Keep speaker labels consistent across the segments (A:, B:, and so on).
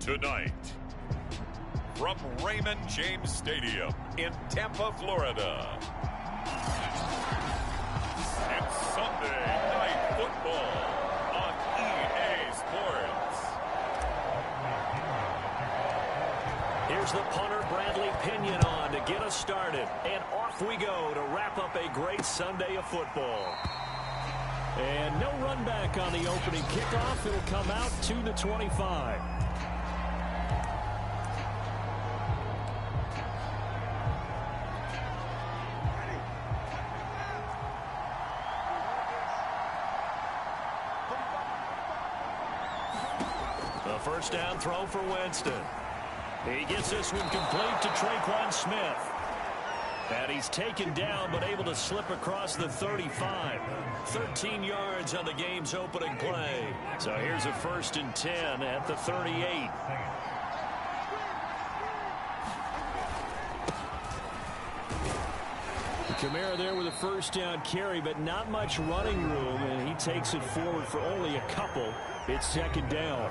A: Tonight, from Raymond James Stadium in Tampa, Florida, it's Sunday Night Football on EA Sports.
B: Here's the punter, Bradley Pinion, on to get us started. And off we go to wrap up a great Sunday of football. And no run back on the opening kickoff. It'll come out to the 25. The first down throw for Winston. He gets this one complete to Traquan Smith. And he's taken down but able to slip across the 35. 13 yards on the game's opening play. So here's a 1st and 10 at the 38. Kamara there with a first down carry, but not much running room, and he takes it forward for only a couple. It's 2nd down.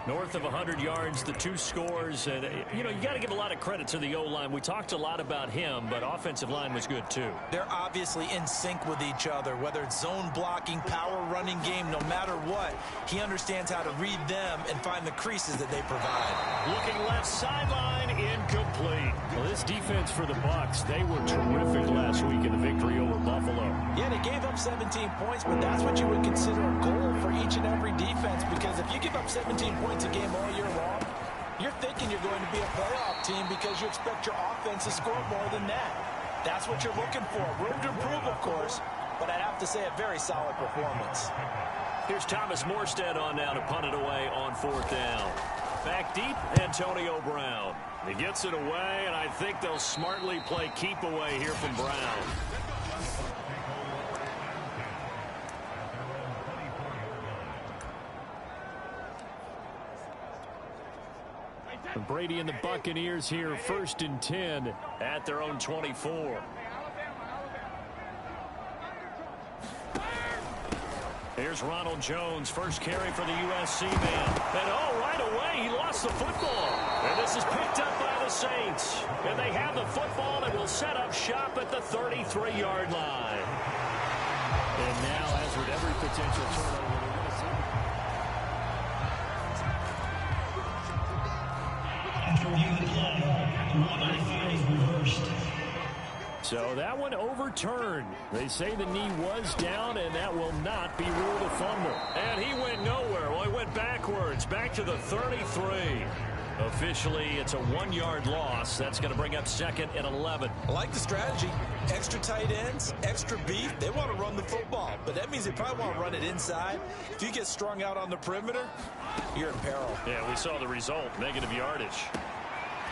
B: North of 100 yards, the 2 scores, and you got to give a lot of credit to the O-line. We talked a lot about him, but offensive line was good too.
C: They're obviously in sync with each other, whether it's zone blocking, power running game, no matter what. He understands how to read them and find the creases that they provide.
B: Looking left sideline, incomplete. Well, this defense for the Bucs, they were terrific last week in the victory over Buffalo.
C: Yeah, they gave up 17 points, but that's what you would consider a goal for each and every defense, because if you give up 17 points a game all year long, you're thinking you're going to be a playoff team because you expect your offense to score more than that. That's what you're looking for. Room to improve, of course, but I'd have to say a very solid performance.
B: Here's Thomas Morstead on now to punt it away on 4th down. Back deep, Antonio Brown. He gets it away, and I think they'll smartly play keep away here from Brown. Brady and the Buccaneers here, 1st and 10 at their own 24. Here's Ronald Jones, first carry for the USC man. And right away, he lost the football. And this is picked up by the Saints. And they have the football and will set up shop at the 33-yard line. And now, as with every potential turnover, so that one overturned. They say the knee was down, and that will not be ruled a fumble. And he went nowhere. Well, he went backwards, back to the 33. Officially, it's a 1-yard loss. That's going to bring up 2nd and 11.
C: I like the strategy. Extra tight ends, extra beef. They want to run the football, but that means they probably want to run it inside. If you get strung out on the perimeter, you're in peril.
B: Yeah, we saw the result, negative yardage.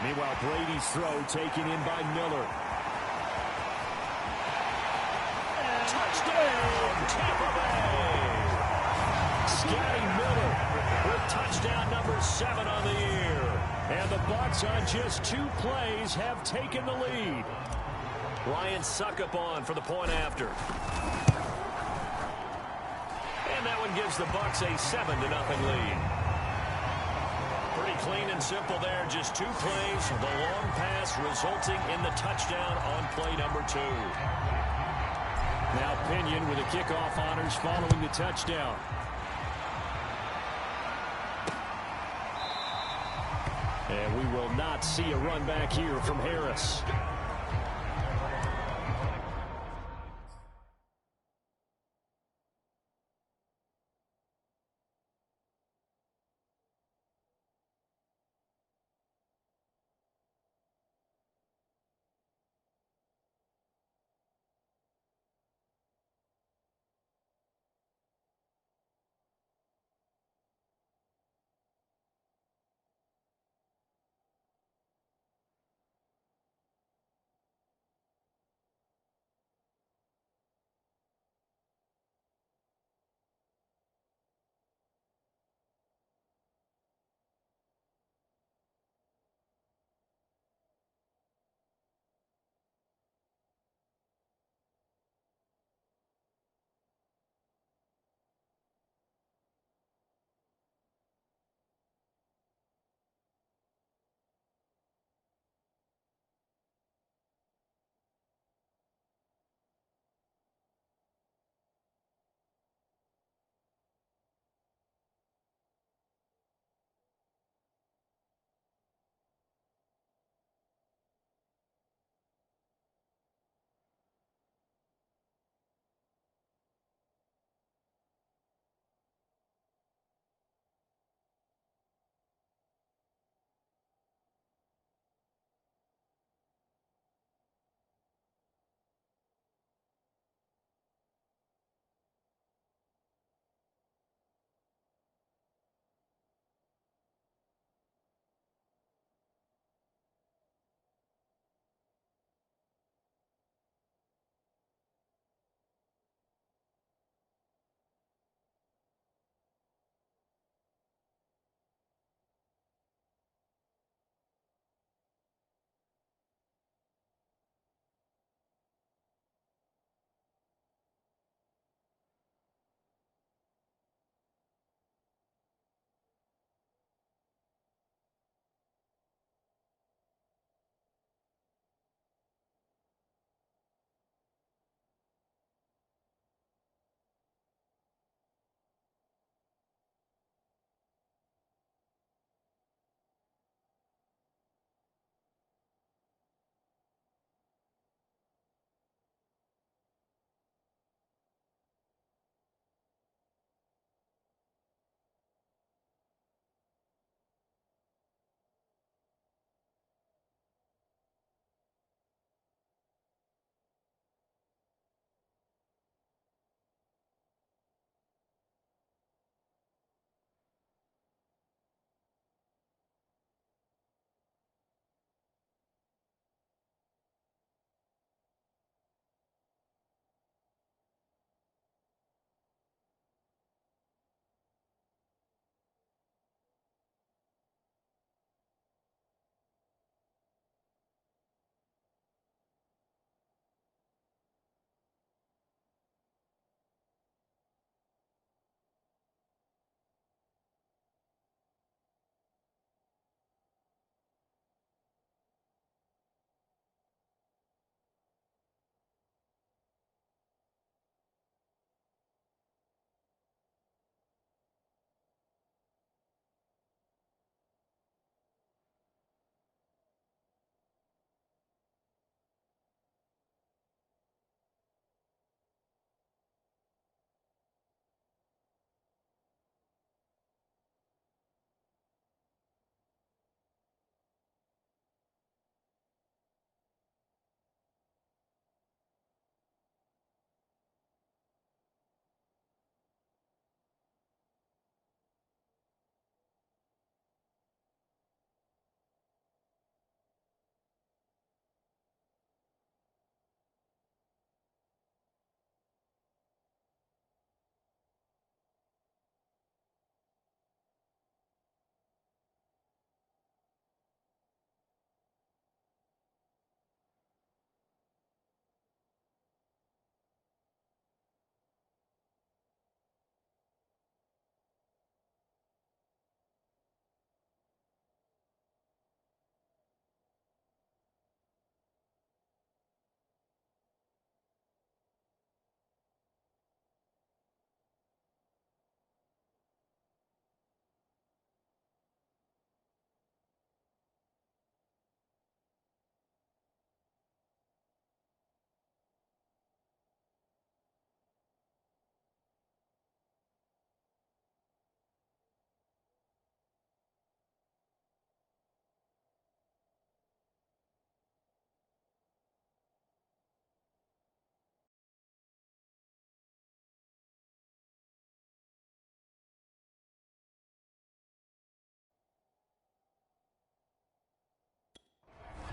B: Meanwhile, Brady's throw taken in by Miller. And touchdown, Tampa Bay! Scotty Miller with touchdown number 7 on the year. And the Bucs on just 2 plays have taken the lead. Ryan Suckup on for the point after. And that one gives the Bucs a 7-0 lead. Pretty clean and simple there. Just 2 plays. The long pass resulting in the touchdown on play number 2. Now Pinion with the kickoff honors following the touchdown. And we will not see a run back here from Harris.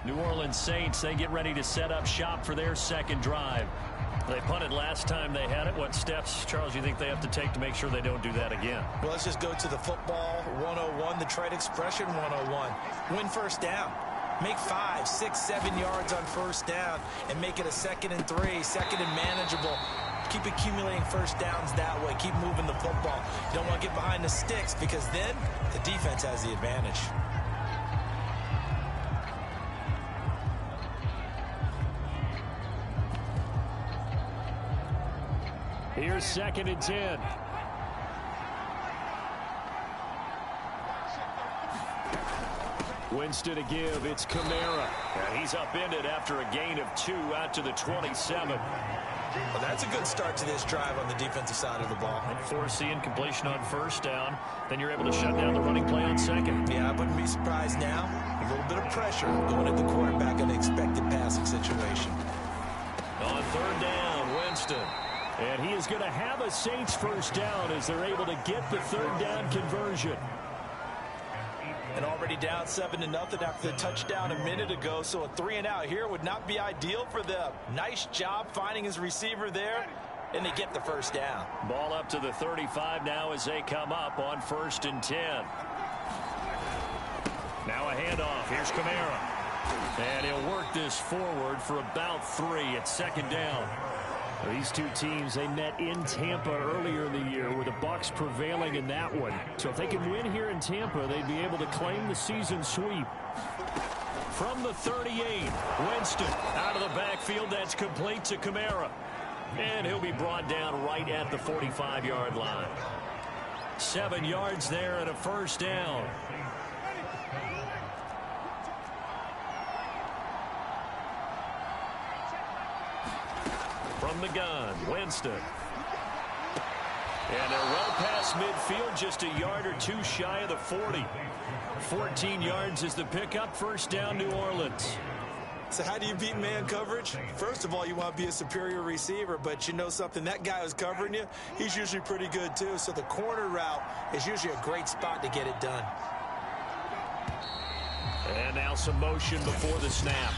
B: New Orleans Saints, they get ready to set up shop for their second drive. They punted last time they had it. What steps, Charles, you think they have to take to make sure they don't do that again?
C: Well, let's just go to the football 101, the trade expression 101. Win first down. Make 5, 6, 7 yards on first down and make it a 2nd and 3, 2nd and manageable. Keep accumulating first downs that way. Keep moving the football. You don't want to get behind the sticks because then the defense has the advantage.
B: Here's 2nd and 10. Winston to give. It's Kamara. And he's upended after a gain of 2 out to the 27.
C: Well, that's a good start to this drive on the defensive side of the ball.
B: And force the incompletion on first down. Then you're able to shut down the running play on second.
C: Yeah, I wouldn't be surprised now. A little bit of pressure going at the quarterback in an expected passing situation.
B: On third down, Winston. And he is going to have a Saints first down as they're able to get the third down conversion.
C: And already down 7-0 after the touchdown a minute ago, so a 3-and-out here would not be ideal for them. Nice job finding his receiver there, and they get the first down.
B: Ball up to the 35 now as they come up on 1st and 10. Now a handoff. Here's Kamara. And he'll work this forward for about 3 at 2nd down. These two teams, they met in Tampa earlier in the year with the Bucs prevailing in that one. So if they can win here in Tampa, they'd be able to claim the season sweep. From the 38, Winston out of the backfield. That's complete to Kamara. And he'll be brought down right at the 45-yard line. 7 yards there and a first down. From the gun, Winston. And they're well past midfield, just a yard or 2 shy of the 40. 14 yards is the pickup. First down, New Orleans.
C: So how do you beat man coverage? First of all, you want to be a superior receiver, but you know something, that guy who's covering you, he's usually pretty good too. So the corner route is usually a great spot to get it done.
B: And now some motion before the snap.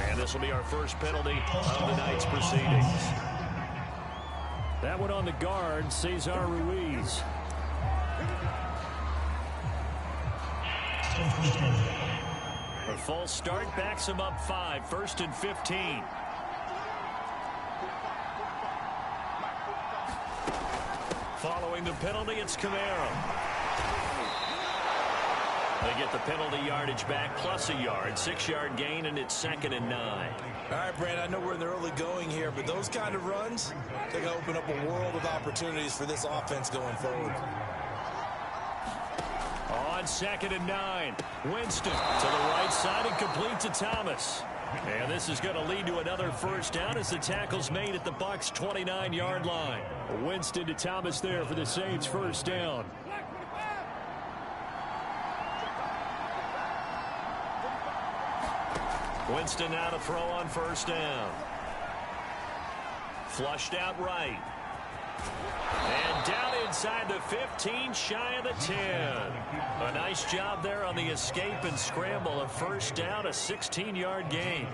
B: And this will be our first penalty of the night's proceedings. That one on the guard, Cesar Ruiz. A false start backs him up 5, 1st and 15. Following the penalty, it's Kamara. They get the penalty yardage back plus a yard, 6-yard gain, and it's 2nd and 9.
C: All right, Brandon, I know we're in the early going here, but those kind of runs, they're going to open up a world of opportunities for this offense going forward.
B: On 2nd and 9, Winston to the right side and complete to Thomas. And this is going to lead to another first down as the tackle's made at the Bucs' 29-yard line. Winston to Thomas there for the Saints' first down. Winston now to throw on first down. Flushed out right. And down inside the 15, shy of the 10. A nice job there on the escape and scramble. A first down, a 16-yard gain.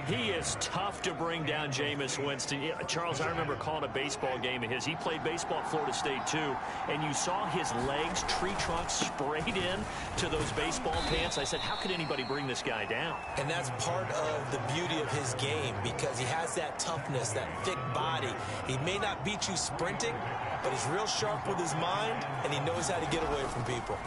B: He is tough to bring down, Jameis Winston. Charles, I remember calling a baseball game of his. He played baseball at Florida State, too. And you saw his legs, tree trunks sprayed in to those baseball pants. I said, how could anybody bring this guy down?
C: And that's part of the beauty of his game because he has that toughness, that thick body. He may not beat you sprinting, but he's real sharp with his mind, and he knows how to get away from people.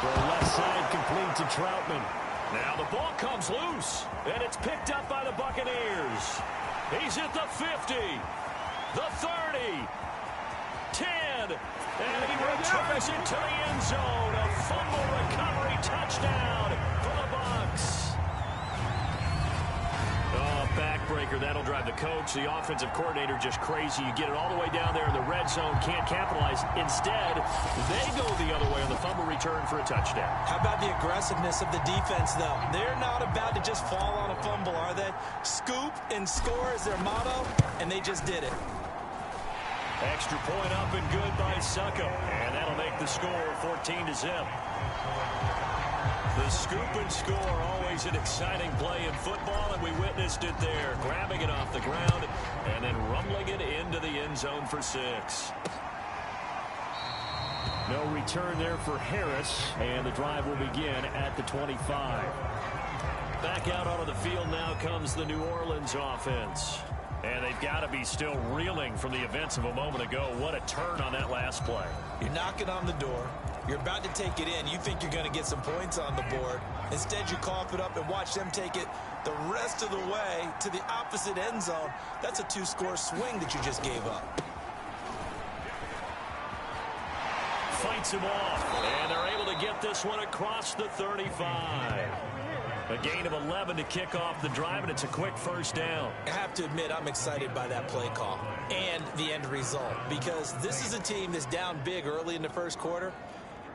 B: The left side complete to Troutman. Now the ball comes loose, and it's picked up by the Buccaneers. He's at the 50, the 30, 10, and he returns it to the end zone. A fumble recovery touchdown for the Bucs. Oh, backbreaker. That'll drive the coach, the offensive coordinator, just crazy. You get it all the way down there in the red zone, can't capitalize. Instead, they go the other way on the fumble return for a touchdown.
C: How about the aggressiveness of the defense, though? They're not about to just fall on a fumble, are they? Scoop and score is their motto, and they just did it.
B: Extra point up and good by Suckup. And that'll make the score 14-0. The scoop and score, always an exciting play in football, and we witnessed it there. Grabbing it off the ground and then rumbling it into the end zone for 6. No return there for Harris, and the drive will begin at the 25. Back out onto the field now comes the New Orleans offense. And they've got to be still reeling from the events of a moment ago. What a turn on that last play.
C: You're knocking on the door. You're about to take it in. You think you're going to get some points on the board. Instead, you cough it up and watch them take it the rest of the way to the opposite end zone. That's a 2-score swing that you just gave up.
B: Fights him off, and they're able to get this one across the 35. A gain of 11 to kick off the drive, and it's a quick first down.
C: I have to admit, I'm excited by that play call and the end result, because this is a team that's down big early in the first quarter,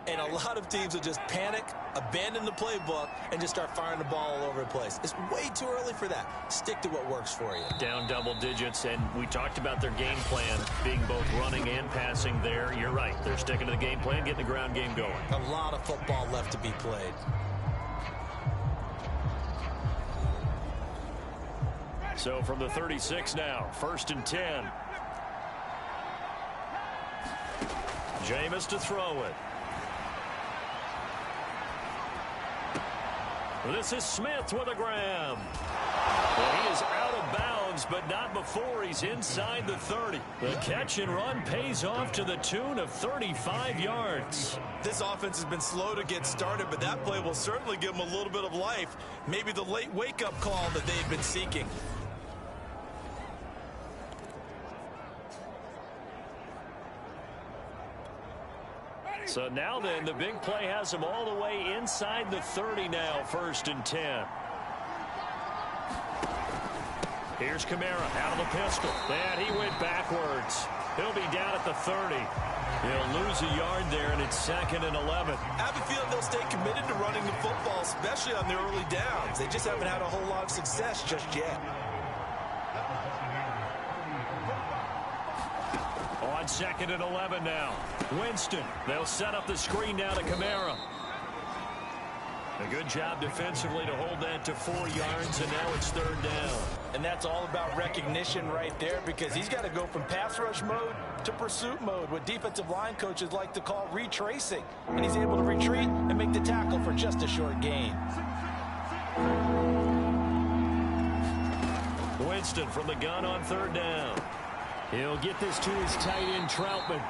C: and a lot of teams will just panic, abandon the playbook, and just start firing the ball all over the place. It's way too early for that. Stick to what works for you.
B: Down double digits, and we talked about their game plan being both running and passing there. You're right. They're sticking to the game plan, getting the ground game going.
C: A lot of football left to be played.
B: So from the 36 now, 1st and 10. Jameis to throw it. This is Smith with a grab. Well, he is out of bounds, but not before he's inside the 30. The catch and run pays off to the tune of 35 yards.
C: This offense has been slow to get started, but that play will certainly give them a little bit of life. Maybe the late wake-up call that they've been seeking.
B: So now then, the big play has him all the way inside the 30 now, 1st and 10. Here's Kamara out of the pistol. And he went backwards. He'll be down at the 30. He'll lose a yard there, and it's 2nd and 11.
C: I have a feeling they'll stay committed to running the football, especially on the early downs. They just haven't had a whole lot of success just yet.
B: On 2nd and 11 now. Winston. They'll set up the screen now to Kamara. A good job defensively to hold that to 4 yards, and now it's 3rd down.
C: And that's all about recognition right there, because he's got to go from pass rush mode to pursuit mode, what defensive line coaches like to call retracing. And he's able to retreat and make the tackle for just a short gain.
B: Winston from the gun on 3rd down. He'll get this to his tight end, Troutman.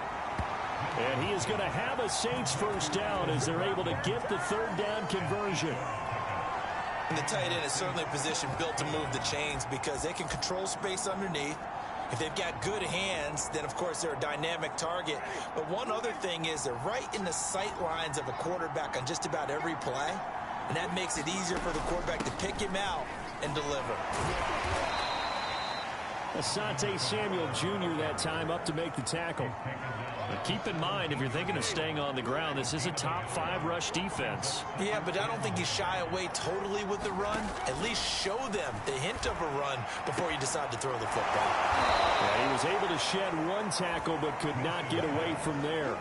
B: And he is going to have a Saints first down as they're able to get the 3rd down conversion.
C: And the tight end is certainly a position built to move the chains because they can control space underneath. If they've got good hands, then, of course, they're a dynamic target. But one other thing is they're right in the sight lines of a quarterback on just about every play. And that makes it easier for the quarterback to pick him out and deliver.
B: Asante Samuel Jr. that time up to make the tackle. But keep in mind, if you're thinking of staying on the ground, this is a top 5 rush defense.
C: Yeah, but I don't think you shy away totally with the run. At least show them the hint of a run before you decide to throw the football.
B: Yeah, he was able to shed 1 tackle but could not get away from there.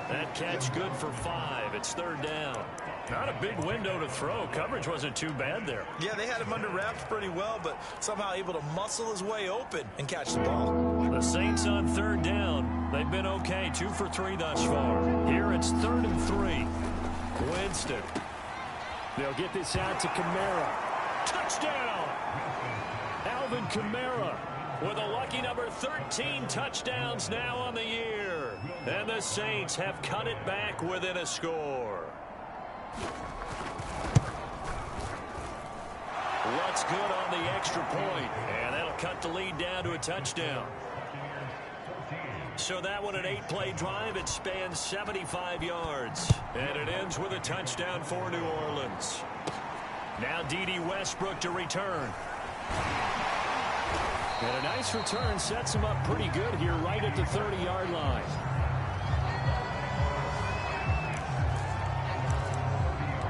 B: That catch good for 5. It's 3rd down. Not a big window to throw. Coverage wasn't too bad there.
C: Yeah, they had him under wraps pretty well, but somehow able to muscle his way open and catch the ball.
B: The Saints on 3rd down. They've been okay, 2 for 3 thus far. Here it's 3rd and 3. Winston. They'll get this out to Kamara. Touchdown! Alvin Kamara with a lucky number 13 touchdowns now on the year. And the Saints have cut it back within a score. What's good on the extra point, and that'll cut the lead down to a touchdown. So that one, an 8-play drive. It spans 75 yards, and it ends with a touchdown for New Orleans. Now D.D. Westbrook to return. And a nice return sets him up pretty good here right at the 30-yard line.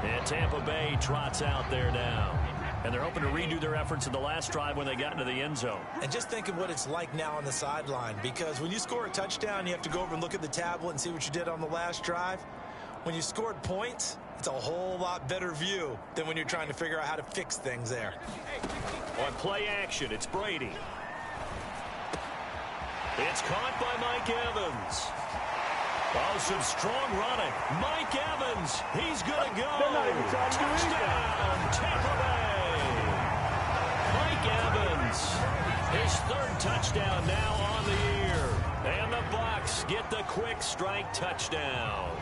B: And Tampa Bay trots out there now. And they're hoping to redo their efforts in the last drive when they got into the end zone.
C: And just think of what it's like now on the sideline, because when you score a touchdown, you have to go over and look at the tablet and see what you did on the last drive. When you scored points, it's a whole lot better view than when you're trying to figure out how to fix things there.
B: On play action, it's Brady. It's caught by Mike Evans. Oh, some strong running. Mike Evans, he's going to go. Touchdown, Tampa Bay. Mike Evans, his third touchdown now on the year. And the Bucs get the quick strike touchdown.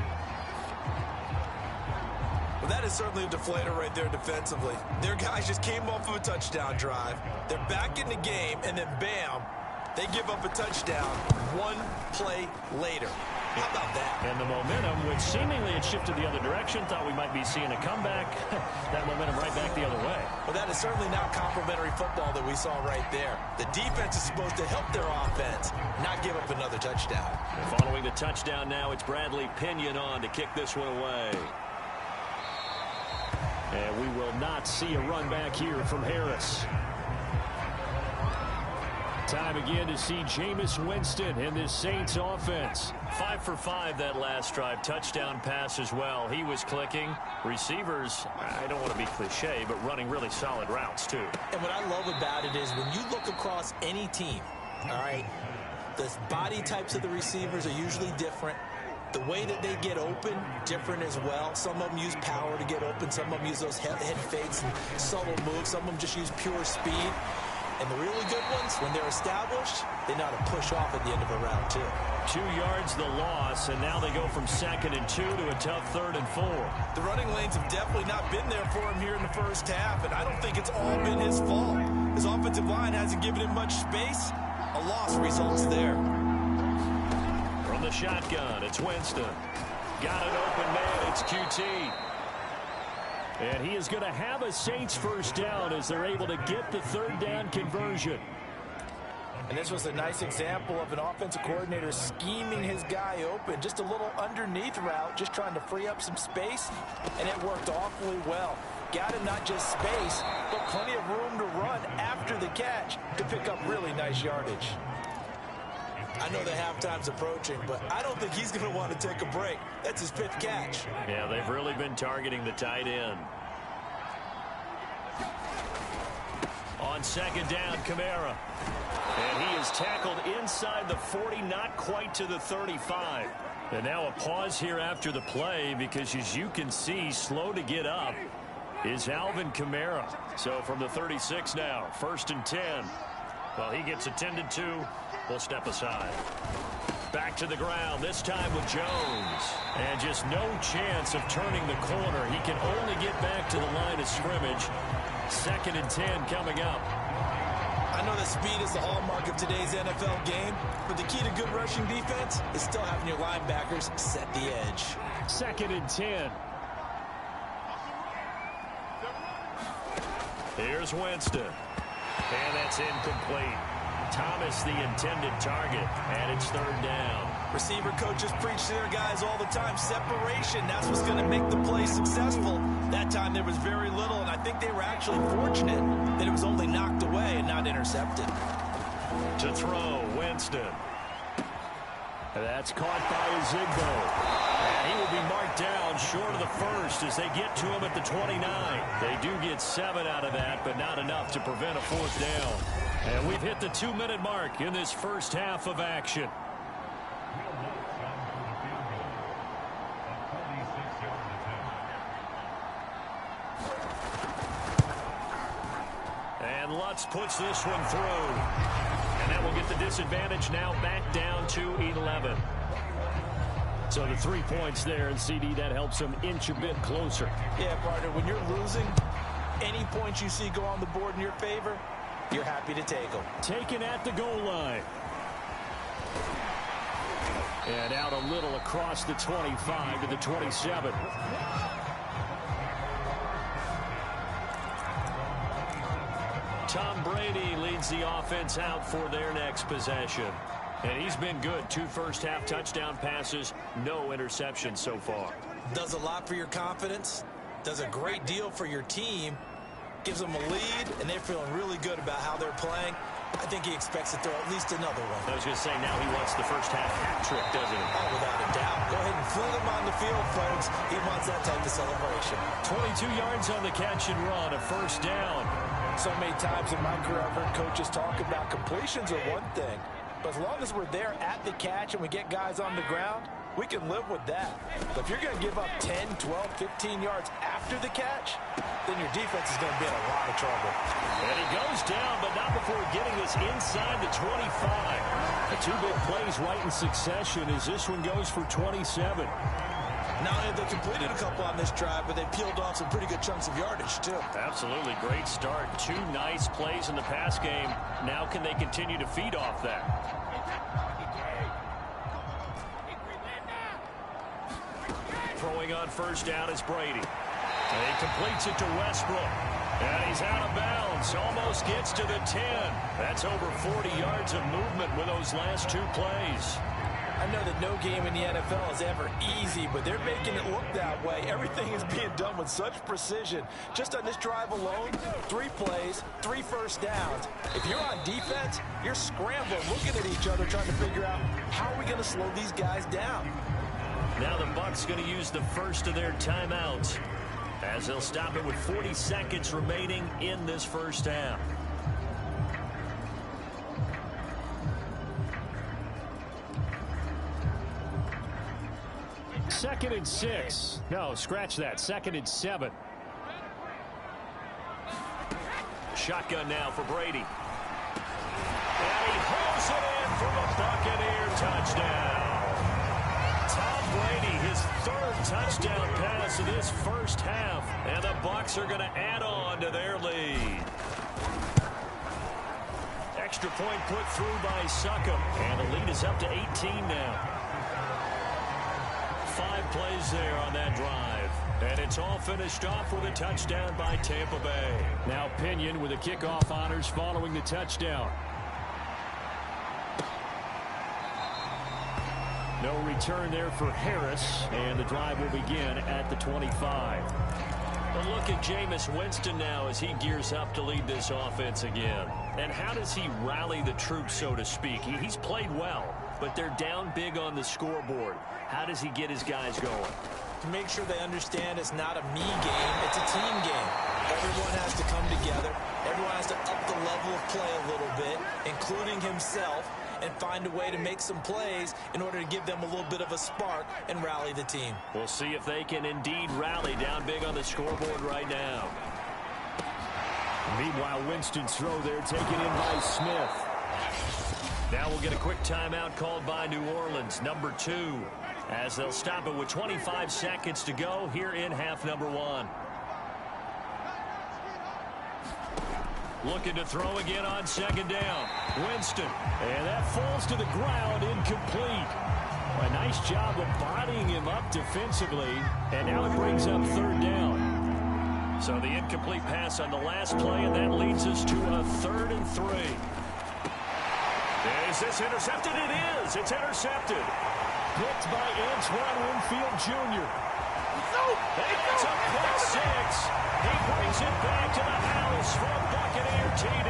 C: Well, that is certainly a deflator right there defensively. Their guys just came off of a touchdown drive. They're back in the game, and then bam, they give up a touchdown one play later. How about that?
B: And the momentum, which seemingly had shifted the other direction, thought we might be seeing a comeback. That momentum right back the other way.
C: Well, that is certainly not complimentary football that we saw right there. The defense is supposed to help their offense, not give up another touchdown.
B: And following the touchdown now, it's Bradley Pinion on to kick this one away. And we will not see a run back here from Harris. Time again to see Jameis Winston in this Saints offense. 5 for 5 that last drive. Touchdown pass as well. He was clicking. Receivers, I don't want to be cliche, but running really solid routes too.
C: And what I love about it is when you look across any team, all right, the body types of the receivers are usually different. The way that they get open, different as well. Some of them use power to get open. Some of them use those head fakes and subtle moves. Some of them just use pure speed. And the really good ones, when they're established, they know how to push off at the end of a round, too.
B: 2 yards the loss, and now they go from 2nd and 2 to a tough 3rd and 4.
C: The running lanes have definitely not been there for him here in the first half, and I don't think it's all been his fault. His offensive line hasn't given him much space. A loss results there.
B: From the shotgun, it's Winston. Got an open man, it's QT. And he is going to have a Saints first down as they're able to get the 3rd down conversion.
C: And this was a nice example of an offensive coordinator scheming his guy open. Just a little underneath route, just trying to free up some space, and it worked awfully well. Got him not just space, but plenty of room to run after the catch to pick up really nice yardage. I know the halftime's approaching, but I don't think he's going to want to take a break. That's his 5th catch.
B: Yeah, they've really been targeting the tight end. On 2nd down, Kamara. And he is tackled inside the 40, not quite to the 35. And now a pause here after the play because, as you can see, slow to get up is Alvin Kamara. So from the 36 now, 1st and 10. Well, he gets attended to. We'll step aside. Back to the ground, this time with Jones. And just no chance of turning the corner. He can only get back to the line of scrimmage. 2nd and 10 coming up.
C: I know that speed is the hallmark of today's NFL game, but the key to good rushing defense is still having your linebackers set the edge.
B: 2nd and 10. Here's Winston. And that's incomplete. Thomas the intended target, and it's 3rd down.
C: Receiver coaches preach to their guys all the time. Separation, that's what's going to make the play successful. That time there was very little, and I think they were actually fortunate that it was only knocked away and not intercepted.
B: To throw, Winston. That's caught by Zigbo. And he will be marked down short of the 1st as they get to him at the 29. They do get 7 out of that, but not enough to prevent a 4th down. And we've hit the 2-minute mark in this first half of action. And Lutz puts this one through. And that will get the disadvantage now back down to 11. So the 3 points there, and CD, that helps them inch a bit closer.
C: Yeah, partner, when you're losing, any points you see go on the board in your favor, you're happy to take them.
B: Taken at the goal line. And out a little across the 25 to the 27. Tom Brady leads the offense out for their next possession. And he's been good. 2 first-half touchdown passes, no interceptions so far.
C: Does a lot for your confidence. Does a great deal for your team. Gives them a lead, and they're feeling really good about how they're playing. I think he expects to throw at least another one.
B: I was going to say, now he wants the first half hat trick, doesn't he?
C: Oh, without a doubt. Go ahead and fling him on the field, folks. He wants that type of celebration.
B: 22 yards on the catch and run, a first down.
C: So many times in my career, I've heard coaches talk about completions are one thing. But as long as we're there at the catch and we get guys on the ground, we can live with that. But if you're going to give up 10, 12, 15 yards after the catch, then your defense is going to be in a lot of trouble.
B: And he goes down, but not before getting this inside the 25. The two big plays right in succession as this one goes for 27.
C: Not only have they completed a couple on this drive, but they peeled off some pretty good chunks of yardage, too.
B: Absolutely. Great start. Two nice plays in the pass game. Now can they continue to feed off that? Throwing on first down is Brady. And he completes it to Westbrook. And he's out of bounds. Almost gets to the 10. That's over 40 yards of movement with those last two plays.
C: I know that no game in the NFL is ever easy, but they're making it look that way. Everything is being done with such precision. Just on this drive alone, 3 plays, 3 first downs. If you're on defense, you're scrambling, looking at each other, trying to figure out how are we going to slow these guys down.
B: Now the Bucs going to use the first of their timeouts as they'll stop it with 40 seconds remaining in this first half. Second and 6. No, scratch that. 2nd and 7. Shotgun now for Brady. And he holds it in for a Buccaneer touchdown. Tom Brady, his 3rd touchdown pass of this first half. And the Bucs are going to add on to their lead. Extra point put through by Succop. And the lead is up to 18 now. 5 plays there on that drive. And it's all finished off with a touchdown by Tampa Bay. Now Pinion with the kickoff honors following the touchdown. No return there for Harris. And the drive will begin at the 25. A look at Jameis Winston now as he gears up to lead this offense again. And how does he rally the troops, so to speak? He's played well, but they're down big on the scoreboard. How does he get his guys going?
C: To make sure they understand it's not a me game, it's a team game. Everyone has to come together. Everyone has to up the level of play a little bit, including himself, and find a way to make some plays in order to give them a little bit of a spark and rally the team. We'll see if they can indeed rally down big on the scoreboard right now.
B: Meanwhile, Winston's throw there taken in by Smith. Now we'll get a quick timeout called by New Orleans, number 2, as they'll stop it with 25 seconds to go here in half number 1. Looking to throw again on 2nd down. Winston. And that falls to the ground, incomplete. A nice job of bodying him up defensively. And now it brings up 3rd down. So the incomplete pass on the last play, and that leads us to a 3rd and 3. Is this intercepted? It is. It's intercepted. Picked by Antoine Winfield Jr. It's a pick 6. He brings it back to the house for a Buccaneer TD.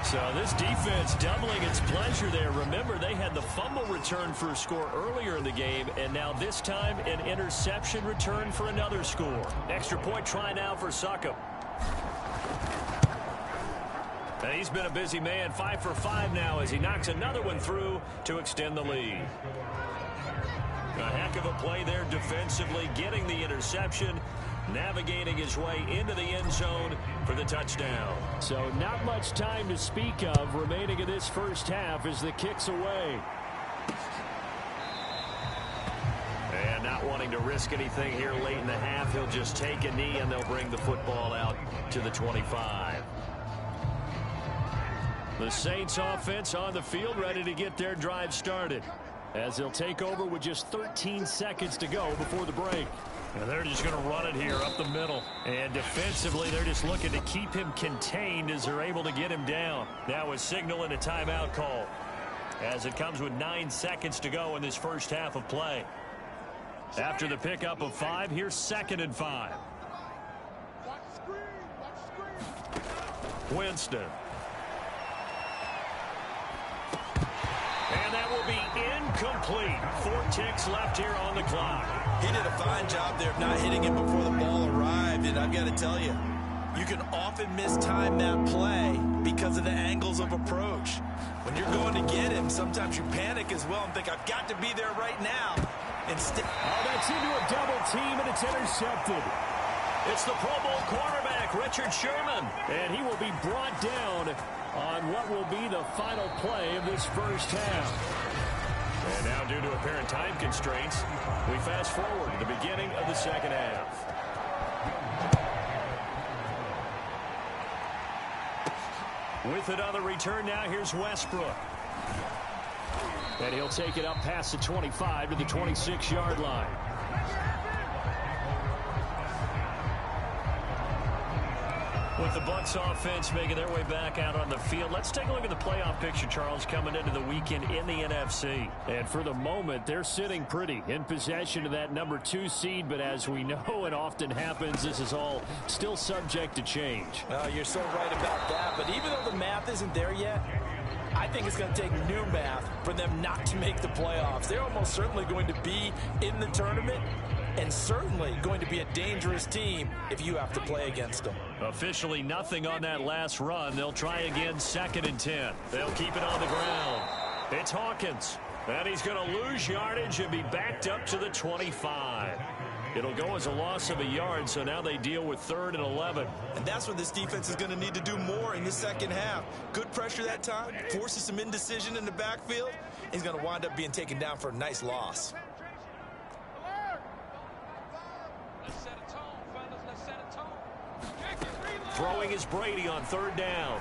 B: So this defense doubling its pleasure there. Remember, they had the fumble return for a score earlier in the game, and now this time an interception return for another score. Extra point try now for Succop. And he's been a busy man, 5 for 5 now as he knocks another one through to extend the lead. A heck of a play there defensively, getting the interception, navigating his way into the end zone for the touchdown. So not much time to speak of remaining in this first half as the kick's away. And not wanting to risk anything here late in the half, he'll just take a knee and they'll bring the football out to the 25. The Saints offense on the field ready to get their drive started as they'll take over with just 13 seconds to go before the break. And they're just going to run it here up the middle. And defensively, they're just looking to keep him contained as they're able to get him down. Now a signal and a timeout call as it comes with 9 seconds to go in this first half of play. After the pickup of 5, here's 2nd and 5. Winston. complete. 4 ticks left here on the clock.
C: He did a fine job there of not hitting him before the ball arrived, and I've got to tell you, you can often mistime that play because of the angles of approach. When you're going to get him, sometimes you panic as well and think, I've got to be there right now. Instead,
B: that's into a double team, and it's intercepted. It's the Pro Bowl cornerback, Richard Sherman, and he will be brought down on what will be the final play of this first half. And now, due to apparent time constraints, we fast forward to the beginning of the second half. With it on the return now, here's Westbrook. And he'll take it up past the 25 to the 26-yard line. With the Bucs offense making their way back out on the field, let's take a look at the playoff picture, Charles, coming into the weekend in the NFC. And for the moment, they're sitting pretty in possession of that number 2 seed. But as we know, it often happens, this is all still subject to change.
C: You're so right about that. But even though the math isn't there yet, I think it's going to take new math for them not to make the playoffs. They're almost certainly going to be in the tournament, and certainly going to be a dangerous team if you have to play against them.
B: Officially nothing on that last run. They'll try again, 2nd and 10. They'll keep it on the ground. It's Hawkins, and he's going to lose yardage and be backed up to the 25. It'll go as a loss of a yard, so now they deal with 3rd and 11.
C: And that's what this defense is going to need to do more in the second half. Good pressure that time, forces some indecision in the backfield. He's going to wind up being taken down for a nice loss.
B: Throwing is Brady on 3rd down.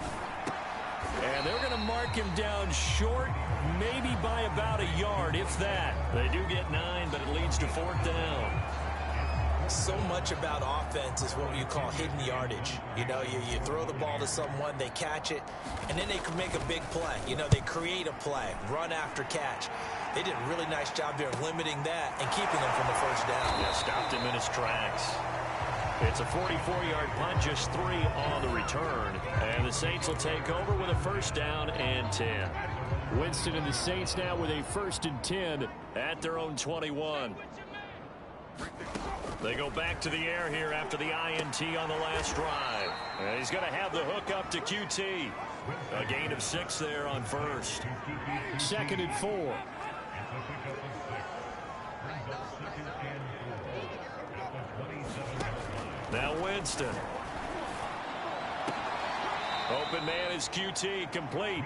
B: And they're going to mark him down short, maybe by about a yard, if that. They do get 9, but it leads to 4th down.
C: So much about offense is what you call hidden yardage. You know, you throw the ball to someone, they catch it, and then they can make a big play. You know, they create a play, run after catch. They did a really nice job there of limiting that and keeping him from the first down.
B: Yeah, stopped him in his tracks. It's a 44-yard punt, just 3 on the return. And the Saints will take over with a 1st down and 10. Winston and the Saints now with a 1st and 10 at their own 21. They go back to the air here after the INT on the last drive. And he's going to have the hook up to QT. A gain of 6 there on 1st. 2nd and 4. Now Winston. Open man is QT, complete.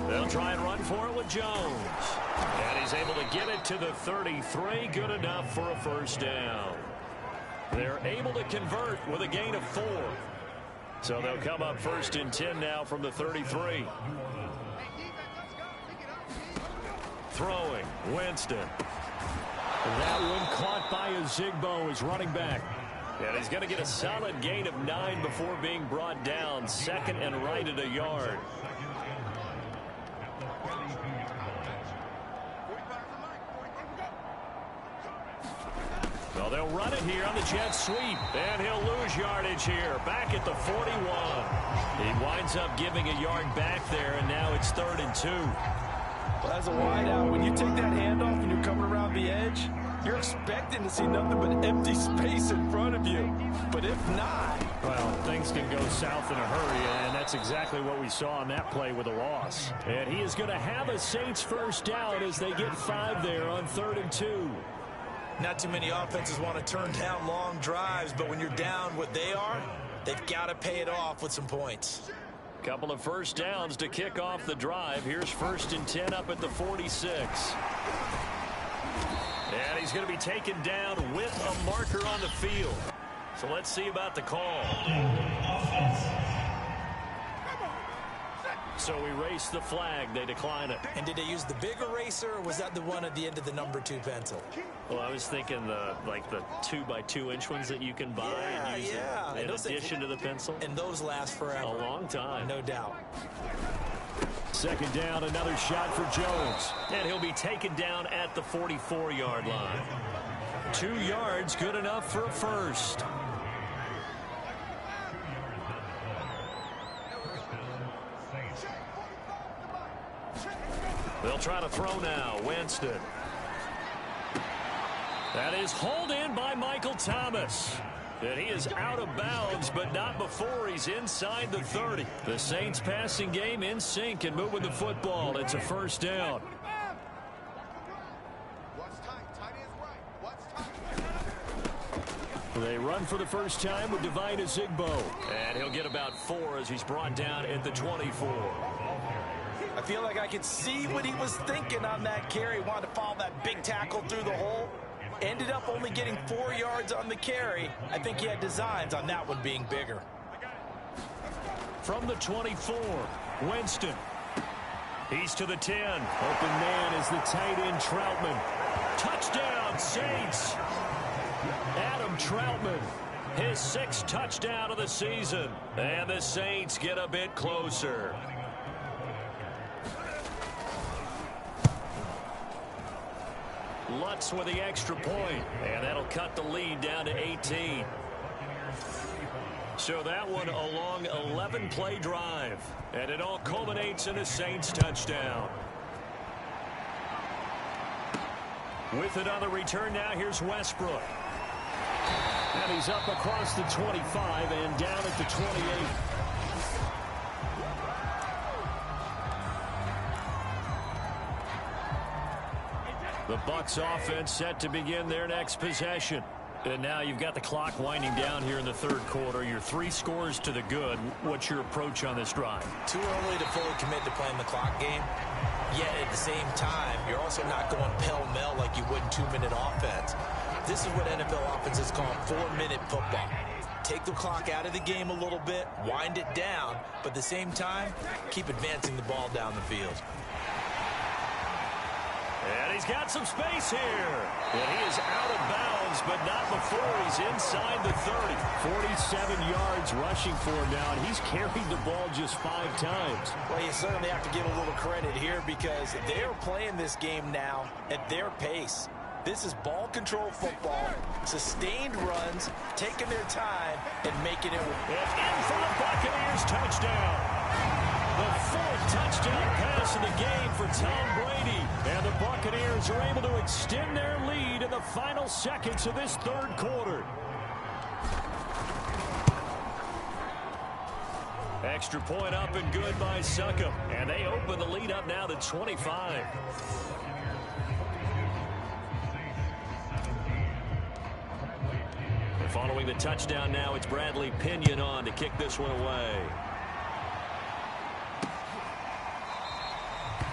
B: They'll try and run for it with Jones. And he's able to get it to the 33. Good enough for a 1st down. They're able to convert with a gain of 4. So they'll come up 1st and 10 now from the 33. Throwing, Winston. That one caught by Ozigbo as running back. And he's going to get a solid gain of 9 before being brought down. 2nd and right at a yard. So they'll run it here on the jet sweep. And he'll lose yardage here. Back at the 41. He winds up giving a yard back there, and now it's 3rd and 2.
C: Well, as a wideout, when you take that handoff and you're coming around the edge, you're expecting to see nothing but empty space in front of you. But if not...
B: Well, things can go south in a hurry, and that's exactly what we saw on that play with a loss. And he is going to have a Saints 1st down as they get 5 there on 3rd and 2.
C: Not too many offenses want to turn down long drives, but when you're down what they are, they've got to pay it off with some points.
B: Couple of 1st downs to kick off the drive. Here's 1st and 10 up at the 46. And he's going to be taken down with a marker on the field. So let's see about the call. So erase the flag. They decline it.
C: And did they use the big eraser, or was that the one at the end of the number 2 pencil?
B: Well, I was thinking the 2x2-inch ones that you can buy and use in addition to the pencil.
C: And those last forever.
B: A long time.
C: No doubt.
B: Second down, another shot for Jones. And he'll be taken down at the 44-yard line. 2 yards, good enough for a first. They'll try to throw now. Winston. That is hauled in by Michael Thomas. And he is out of bounds, but not before he's inside the 30. The Saints passing game in sync and moving the football. It's a first down. They run for the first time with Divine Azigbo. And he'll get about 4 as he's brought down at the 24.
C: I feel like I could see what he was thinking on that carry. Wanted to follow that big tackle through the hole. Ended up only getting 4 yards on the carry. I think he had designs on that one being bigger.
B: From the 24, Winston. He's to the 10. Open man is the tight end, Troutman. Touchdown, Saints. Adam Troutman, his 6th touchdown of the season. And the Saints get a bit closer. Lutz with the extra point, and that'll cut the lead down to 18. So that one a long 11-play drive, and it all culminates in a Saints touchdown. With it on the return now, here's Westbrook. And he's up across the 25 and down at the 28. The Bucs offense set to begin their next possession. And now you've got the clock winding down here in the third quarter. You're 3 scores to the good. What's your approach on this drive?
C: Too early to fully commit to playing the clock game. Yet at the same time, you're also not going pell-mell like you would in 2-minute offense. This is what NFL offenses call 4-minute football. Take the clock out of the game a little bit, wind it down, but at the same time, keep advancing the ball down the field.
B: And he's got some space here. And he is out of bounds, but not before he's inside the 30. 47 yards rushing for him now, and he's carried the ball just 5 times.
C: Well, you certainly have to give a little credit here because they're playing this game now at their pace. This is ball control football, sustained runs, taking their time, and making it work.
B: And in for the Buccaneers, touchdown. The 4th touchdown pass of the game for Tom Brady. And the Buccaneers are able to extend their lead in the final seconds of this third quarter. Extra point up and good by Succop. And they open the lead up now to 25. Following the touchdown now, it's Bradley Pinion on to kick this one away.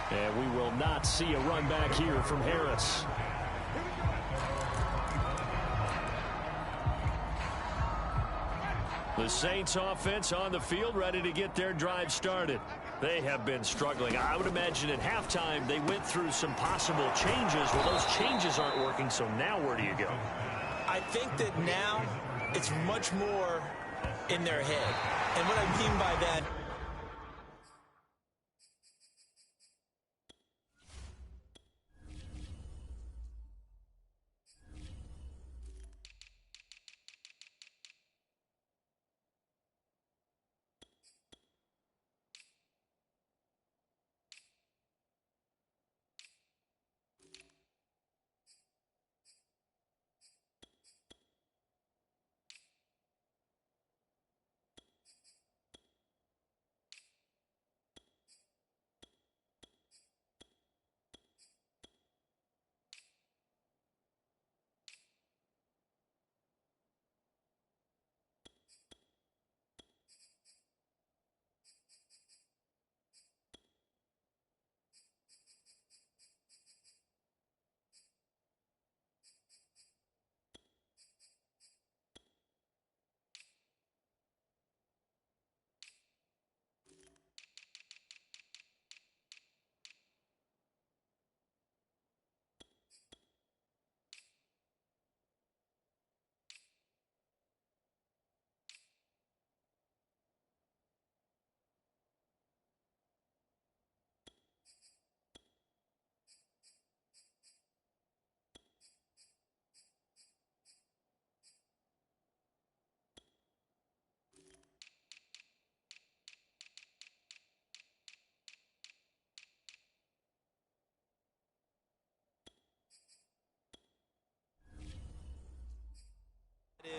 B: And we will not see a run back here from Harris. The Saints offense on the field ready to get their drive started. They have been struggling. I would imagine at halftime they went through some possible changes. Well, those changes aren't working, so now where do you go?
C: I think that now it's much more in their head. And what I mean by that,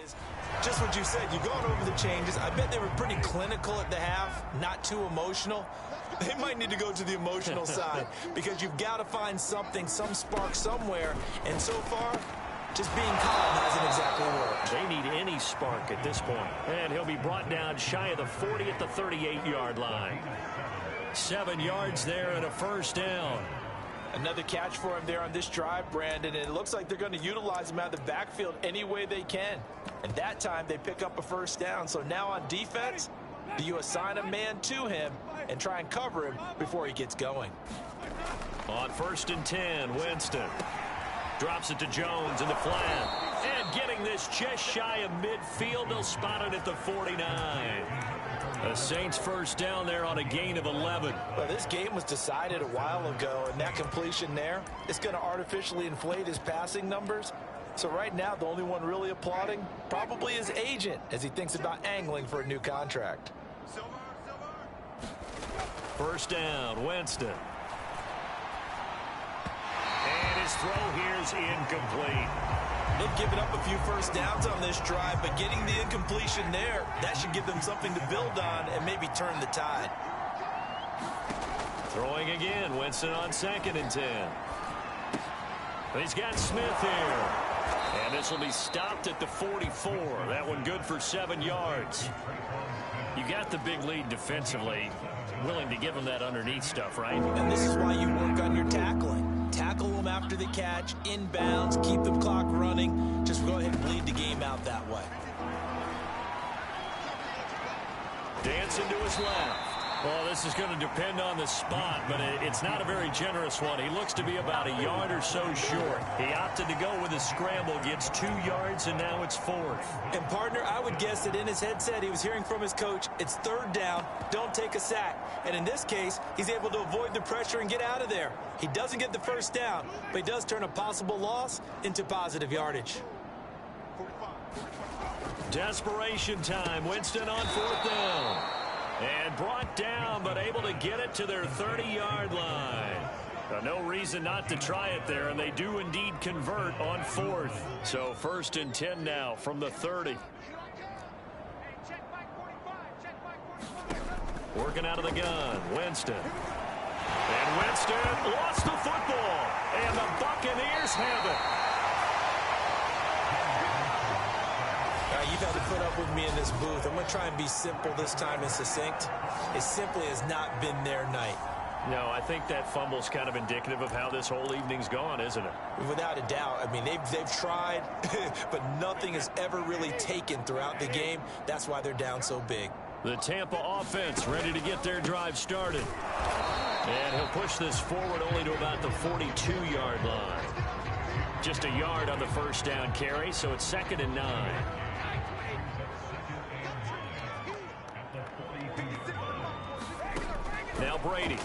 C: is just what you said. You've gone over the changes. I bet they were pretty clinical at the half, not too emotional. They might need to go to the emotional side because you've got to find something, some spark somewhere. And so far, just being calm hasn't exactly worked.
B: They need any spark at this point. And he'll be brought down shy of the 40 at the 38-yard line. 7 yards there and a first down.
C: Another catch for him there on this drive, Brandon, and it looks like they're going to utilize him out of the backfield any way they can. And that time they pick up a first down. So now on defense, do you assign a man to him and try and cover him before he gets going?
B: On 1st and 10, Winston drops it to Jones in the flat. And getting this just shy of midfield, they'll spot it at the 49. The Saints first down there on a gain of 11.
C: Well, this game was decided a while ago, and that completion there is going to artificially inflate his passing numbers. So right now, the only one really applauding probably his agent as he thinks about angling for a new contract.
B: First down, Winston. And his throw here's incomplete.
C: They've given up a few first downs on this drive, but getting the incompletion there, that should give them something to build on and maybe turn the tide.
B: Throwing again, Winston on 2nd and 10. He's got Smith here. And this will be stopped at the 44. That one good for 7 yards. You got the big lead defensively. Willing to give him that underneath stuff, right?
C: And this is why you work on your tackling. Tackle them after the catch, inbounds, keep the clock running. Just go ahead and bleed the game out that way.
B: Dancing to his left. Well, this is going to depend on the spot, but it's not a very generous one. He looks to be about a yard or so short. He opted to go with a scramble, gets 2 yards, and now it's 4th.
C: And, partner, I would guess that in his headset he was hearing from his coach, it's 3rd down, don't take a sack. And in this case, he's able to avoid the pressure and get out of there. He doesn't get the first down, but he does turn a possible loss into positive yardage.
B: Desperation time. Winston on 4th down. And brought down, but able to get it to their 30-yard line. No reason not to try it there, and they do indeed convert on 4th. So 1st and 10 now from the 30. Working out of the gun, Winston. And Winston lost the football, and the Buccaneers have it.
C: You've had to put up with me in this booth. I'm going to try and be simple this time and succinct. It simply has not been their night.
B: No, I think that fumble's kind of indicative of how this whole evening's gone, isn't it?
C: Without a doubt. I mean, they've tried, but nothing has ever really taken throughout the game. That's why they're down so big.
B: The Tampa offense ready to get their drive started. And he'll push this forward only to about the 42-yard line. Just a yard on the first down carry, so it's 2nd and 9. Now Brady.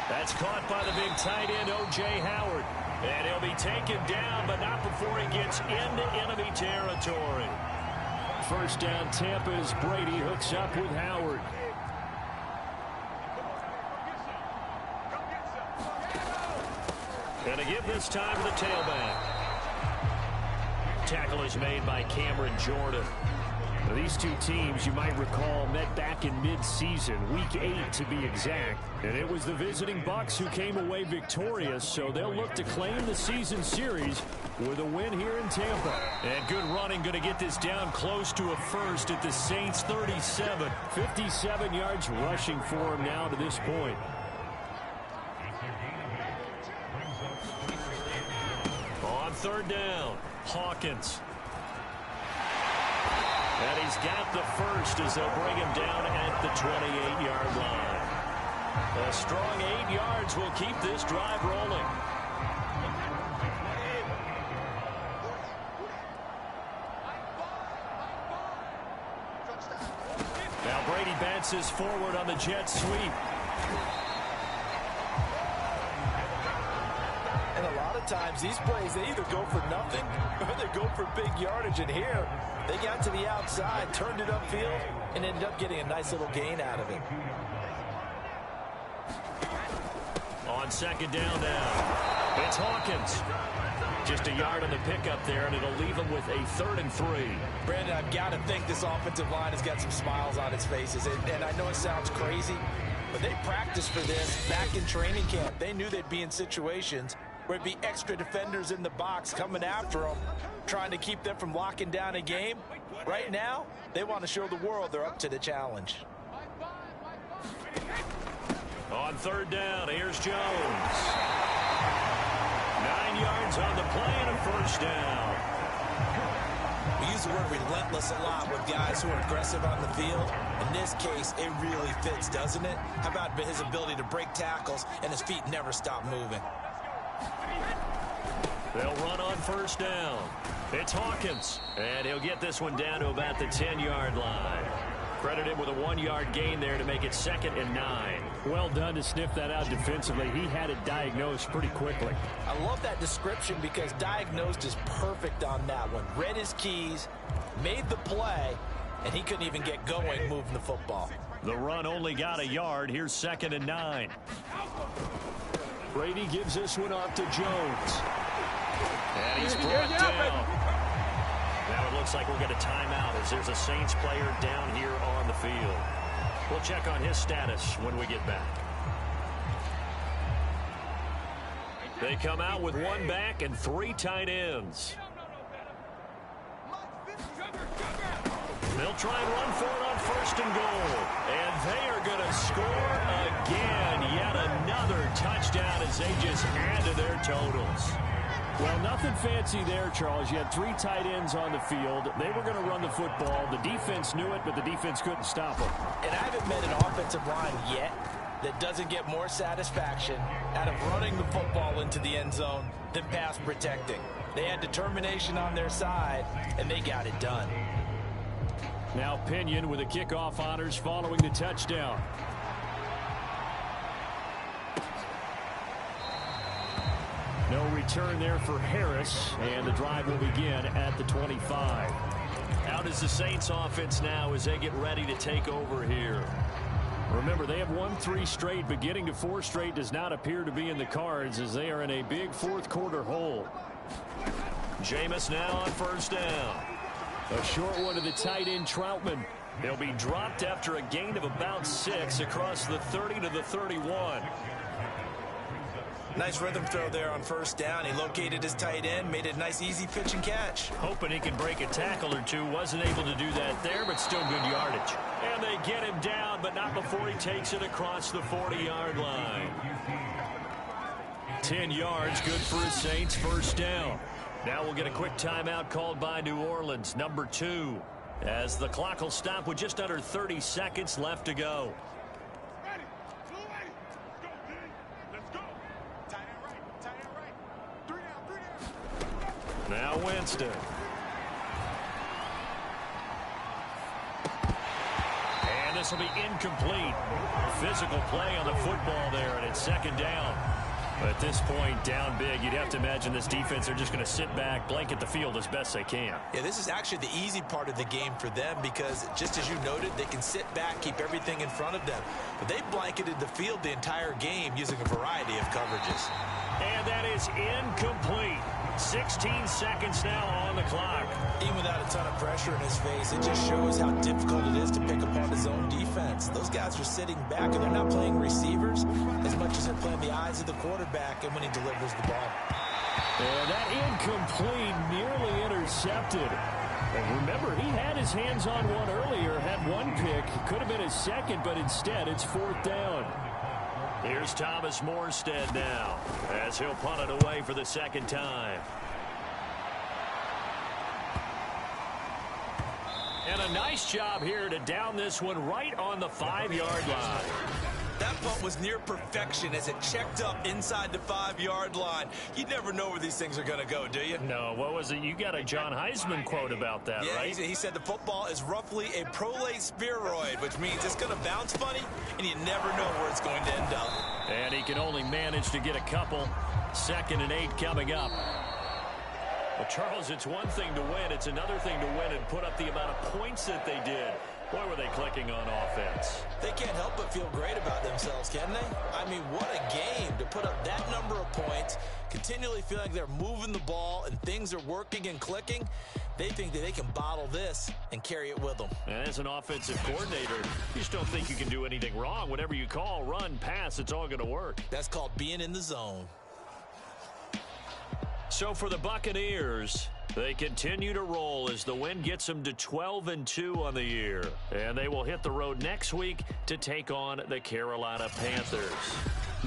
B: That's caught by the big tight end, O.J. Howard. And he'll be taken down, but not before he gets into enemy territory. First down, Tampa as Brady hooks up with Howard. And a give this time to the tailback. Tackle is made by Cameron Jordan. These two teams, you might recall, met back in mid-season, week 8 to be exact. And it was the visiting Bucs who came away victorious, so they'll look to claim the season series with a win here in Tampa. And good running, going to get this down close to a first at the Saints 37. 57 yards rushing for him now to this point. On 3rd down, Hawkins. And he's got the first as they'll bring him down at the 28-yard line. A strong 8 yards will keep this drive rolling. Now Brady bounces forward on the jet sweep.
C: And a lot of times these plays, they either go for nothing or they go for big yardage. And here, they got to the outside, turned it upfield, and ended up getting a nice little gain out of it.
B: On 2nd down now. It's Hawkins. Just a yard on the pickup there, and it'll leave him with a 3rd and 3.
C: Brandon, I've got to think this offensive line has got some smiles on its faces. And I know it sounds crazy, but they practiced for this back in training camp. They knew they'd be in situations where it'd be extra defenders in the box coming after them, trying to keep them from locking down a game. Right now, they want to show the world they're up to the challenge.
B: On 3rd down, here's Jones. 9 yards on the play and a 1st down.
C: We use the word relentless a lot with guys who are aggressive on the field. In this case, it really fits, doesn't it? How about his ability to break tackles and his feet never stop moving?
B: They'll run on 1st down. It's Hawkins, and he'll get this one down to about the 10-yard line. Credit him with a 1-yard gain there to make it 2nd and 9.
D: Well done to sniff that out defensively. He had it diagnosed pretty quickly.
C: I love that description because diagnosed is perfect on that one. Read his keys, made the play, and he couldn't even get going moving the football.
B: The run only got a yard. Here's 2nd and 9.
D: Brady gives this one off to Jones.
B: And he's brought down. Now it looks like we'll get a timeout as there's a Saints player down here on the field. We'll check on his status when we get back. They come out with 1 back and 3 tight ends. They'll try and run for it on 1st and goal. And they are going to score again. Yet another touchdown as they just add to their totals.
D: Well, nothing fancy there, Charles. You had 3 tight ends on the field. They were going to run the football. The defense knew it, but the defense couldn't stop them.
C: And I haven't met an offensive line yet that doesn't get more satisfaction out of running the football into the end zone than pass protecting. They had determination on their side, and they got it done.
D: Now Pinion with the kickoff honors following the touchdown. No return there for Harris, and the drive will begin at the 25.
B: Out is the Saints offense now as they get ready to take over here.
D: Remember, they have won 3 straight, but getting to 4 straight does not appear to be in the cards as they are in a big 4th quarter hole.
B: Jameis now on 1st down.
D: A short one to the tight end, Troutman.
B: He'll be dropped after a gain of about 6 across the 30 to the 31.
C: Nice rhythm throw there on 1st down. He located his tight end, made it a nice easy pitch and catch.
B: Hoping he can break a tackle or two. Wasn't able to do that there, but still good yardage. And they get him down, but not before he takes it across the 40-yard line. 10 yards, good for his Saints, 1st down. Now we'll get a quick timeout called by New Orleans, number 2, as the clock will stop with just under 30 seconds left to go. Now Winston. And this will be incomplete. Physical play on the football there, and it's 2nd down. But at this point, down big, you'd have to imagine this defense are just going to sit back, blanket the field as best they can.
C: Yeah, this is actually the easy part of the game for them because, just as you noted, they can sit back, keep everything in front of them. But they blanketed the field the entire game using a variety of coverages.
B: And that is incomplete. 16 seconds now on the clock.
C: Even without a ton of pressure in his face, it just shows how difficult it is to pick apart his own defense. Those guys are sitting back, and they're not playing receivers as much as they're playing the eyes of the quarterback and when he delivers the ball.
D: And that incomplete, nearly intercepted. And remember, he had his hands on one earlier, had 1 pick. Could have been his 2nd, but instead it's 4th down.
B: Here's Thomas Morstead now as he'll punt it away for the 2nd time. And a nice job here to down this one right on the 5-yard line.
C: That punt was near perfection as it checked up inside the 5-yard line. You never know where these things are going to go, do you?
B: No, what was it? You got a John Heisman quote about that,
C: yeah,
B: right?
C: He said the football is roughly a prolate spheroid, which means it's going to bounce funny, and you never know where it's going to end up.
B: And he can only manage to get a couple. 2nd and 8 coming up. Well, Charles, it's one thing to win. It's another thing to win and put up the amount of points that they did. Boy, were they clicking on offense.
C: They can't help but feel great about themselves, can they? I mean, what a game to put up that number of points, continually feeling like they're moving the ball and things are working and clicking. They think that they can bottle this and carry it with them.
B: And as an offensive coordinator, you just don't think you can do anything wrong. Whatever you call, run, pass, it's all going to work.
C: That's called being in the zone.
B: So for the Buccaneers, they continue to roll as the win gets them to 12-2 on the year. And they will hit the road next week to take on the Carolina Panthers.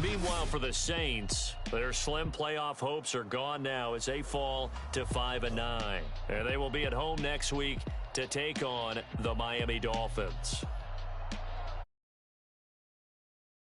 B: Meanwhile, for the Saints, their slim playoff hopes are gone now as they fall to 5-9. And they will be at home next week to take on the Miami Dolphins.